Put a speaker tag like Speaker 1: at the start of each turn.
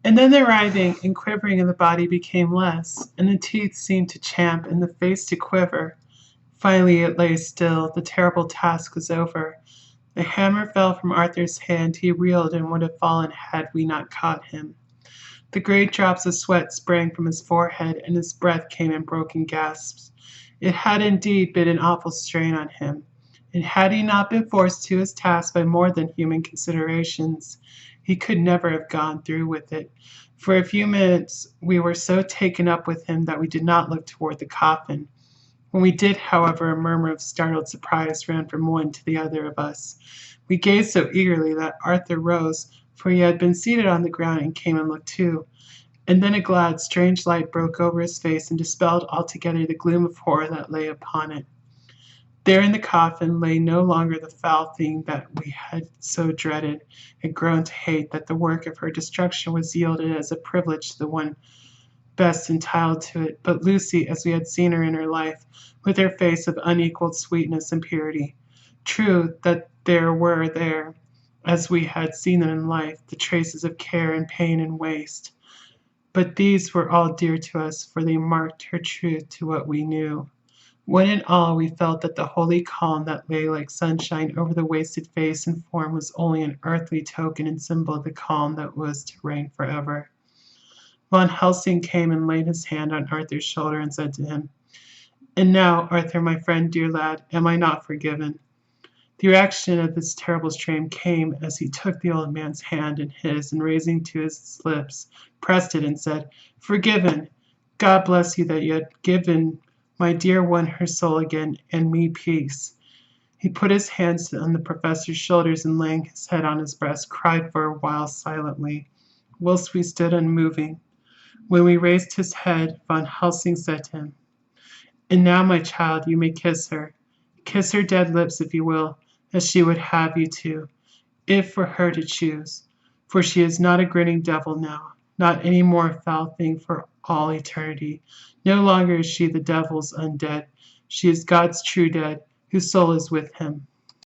Speaker 1: And then the writhing and quivering of the body became less, and the teeth seemed to champ and the face to quiver. Finally it lay still. The terrible task was over. The hammer fell from Arthur's hand. He reeled and would have fallen had we not caught him. The great drops of sweat sprang from his forehead, and his breath came in broken gasps. It had indeed been an awful strain on him, and had he not been forced to his task by more than human considerations, he could never have gone through with it. For a few minutes we were so taken up with him that we did not look toward the coffin. When we did, however, a murmur of startled surprise ran from one to the other of us. We gazed so eagerly that Arthur rose, for he had been seated on the ground, and came and looked too. And then a glad, strange light broke over his face and dispelled altogether the gloom of horror that lay upon it. There in the coffin lay no longer the foul thing that we had so dreaded and grown to hate, that the work of her destruction was yielded as a privilege to the one best entitled to it, but Lucy, as we had seen her in her life, with her face of unequaled sweetness and purity. True that there were there, as we had seen them in life, the traces of care and pain and waste. But these were all dear to us, for they marked her truth to what we knew. One and all we felt that the holy calm that lay like sunshine over the wasted face and form was only an earthly token and symbol of the calm that was to reign forever. Van Helsing came and laid his hand on Arthur's shoulder and said to him, "And now, Arthur, my friend, dear lad, am I not forgiven?" The reaction of this terrible strain came as he took the old man's hand in his, and raising to his lips, pressed it and said, "Forgiven! God bless you that you had given my dear one her soul again, and me peace." He put his hands on the professor's shoulders, and laying his head on his breast, cried for a while silently, whilst we stood unmoving. When we raised his head, Van Helsing said to him, "And now, my child, you may kiss her. Kiss her dead lips, if you will, as she would have you to, if for her to choose. For she is not a grinning devil now, not any more a foul thing for all eternity. No longer is she the devil's undead. She is God's true dead, whose soul is with him."